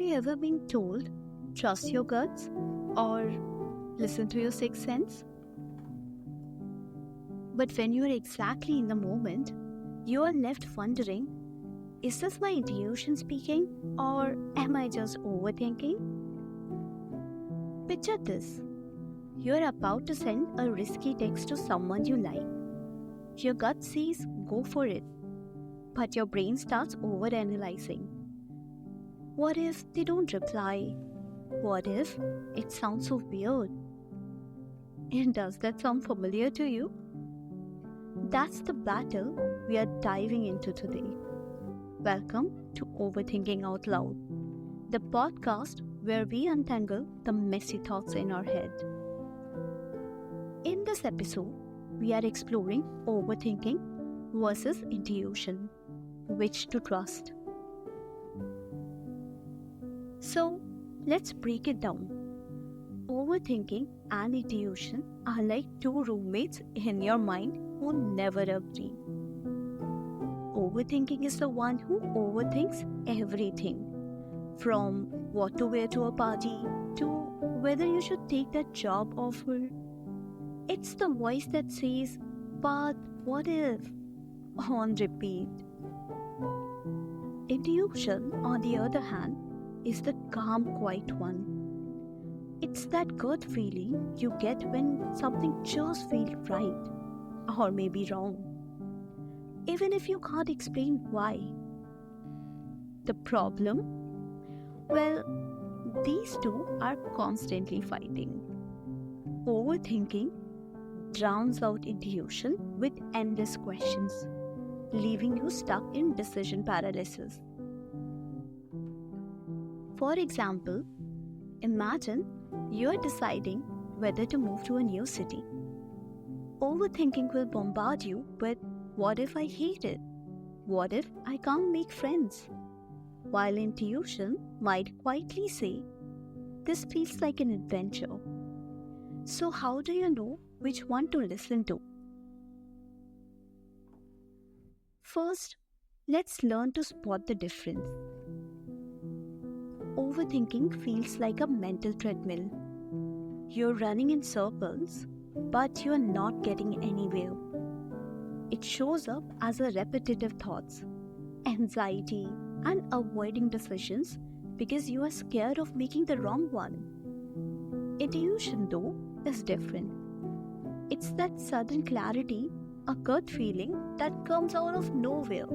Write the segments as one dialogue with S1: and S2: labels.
S1: you ever been told, trust your guts or listen to your sixth sense? But when you are exactly in the moment, you are left wondering, is this my intuition speaking or am I just overthinking? Picture this. You're about to send a risky text to someone you like. Your gut says go for it, but your brain starts overanalyzing. What if they don't reply? What if it sounds so weird? And does that sound familiar to you? That's the battle we are diving into today. Welcome to Overthinking Out Loud, the podcast where we untangle the messy thoughts in our head. In this episode, we are exploring overthinking versus intuition, which to trust. So, let's break it down. Overthinking and intuition are like two roommates in your mind who never agree. Overthinking is the one who overthinks everything, from what to wear to a party to whether you should take that job offer. It's the voice that says, but what if? On repeat. Intuition, on the other hand, is the calm, quiet one. It's that gut feeling you get when something just feels right, or maybe wrong, even if you can't explain why. The problem? Well, these two are constantly fighting. Overthinking drowns out intuition with endless questions, leaving you stuck in decision paralysis. For example, imagine you're deciding whether to move to a new city. Overthinking will bombard you with, what if I hate it? What if I can't make friends? While intuition might quietly say, this feels like an adventure. So how do you know which one to listen to? First, let's learn to spot the difference. Overthinking feels like a mental treadmill. You're running in circles, but you're not getting anywhere. It shows up as a repetitive thoughts, anxiety, and avoiding decisions because you are scared of making the wrong one. Intuition, though, is different. It's that sudden clarity, a gut feeling that comes out of nowhere.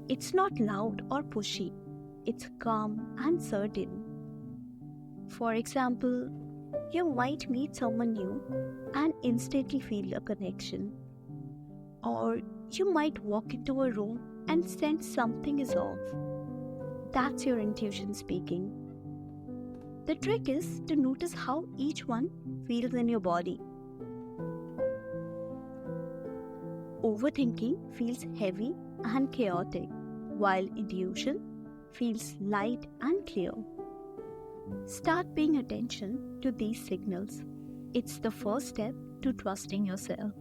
S1: It's not loud or pushy. It's calm and certain. For example, you might meet someone new and instantly feel a connection. Or you might walk into a room and sense something is off. That's your intuition speaking. The trick is to notice how each one feels in your body. Overthinking feels heavy and chaotic, while intuition feels light and clear. Start paying attention to these signals. It's the first step to trusting yourself.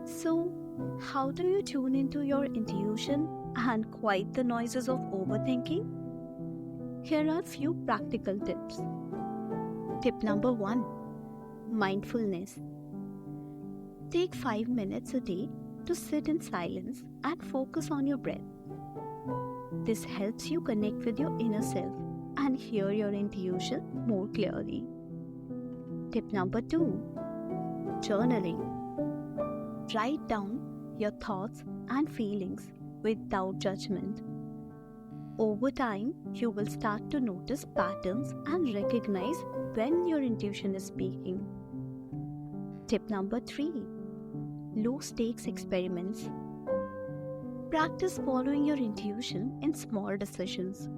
S1: So, how do you tune into your intuition and quiet the noises of overthinking? Here are a few practical tips. Tip number 1. Mindfulness. Take 5 minutes a day to sit in silence and focus on your breath. This helps you connect with your inner self and hear your intuition more clearly. Tip number 2. Journaling. Write down your thoughts and feelings without judgment. Over time, you will start to notice patterns and recognize when your intuition is speaking. Tip number 3. Low stakes experiments. Practice following your intuition in small decisions,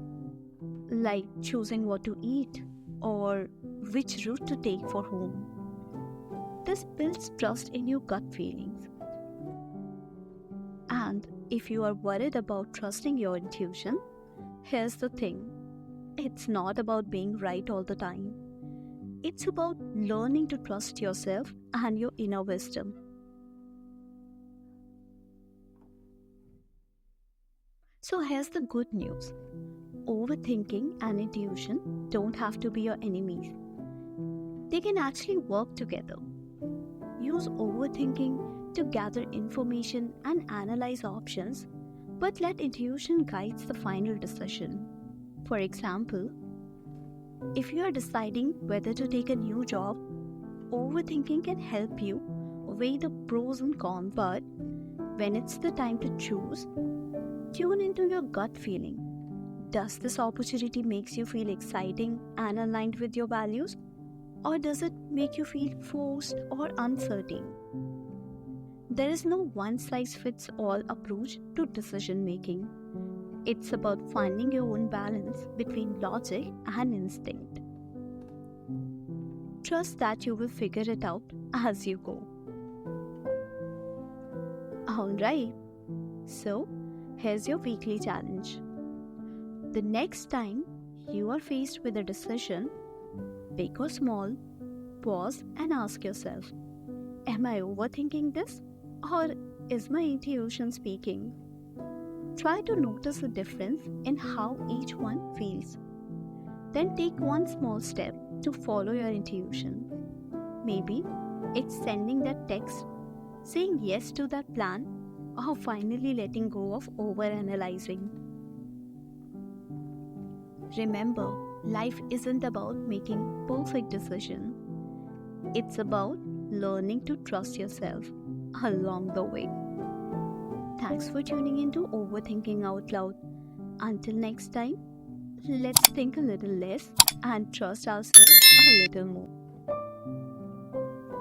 S1: like choosing what to eat or which route to take for home. This builds trust in your gut feelings. And if you are worried about trusting your intuition, here's the thing. It's not about being right all the time. It's about learning to trust yourself and your inner wisdom. So here's the good news: overthinking and intuition don't have to be your enemies, they can actually work together. Use overthinking to gather information and analyze options, but let intuition guide the final decision. For example, if you are deciding whether to take a new job, overthinking can help you weigh the pros and cons, but when it's the time to choose, tune into your gut feeling. Does this opportunity makes you feel exciting and aligned with your values, or does it make you feel forced or uncertain? There is no one size fits all approach to decision making. It's about finding your own balance between logic and instinct. Trust that you will figure it out as you go. Alright, so here's your weekly challenge. The next time you are faced with a decision, big or small, pause and ask yourself, am I overthinking this, or is my intuition speaking? Try to notice the difference in how each one feels. Then take one small step to follow your intuition. Maybe it's sending that text, saying yes to that plan, or finally letting go of overanalyzing. Remember, life isn't about making perfect decisions. It's about learning to trust yourself along the way. Thanks for tuning into Overthinking Out Loud. Until next time, let's think a little less and trust ourselves a little more.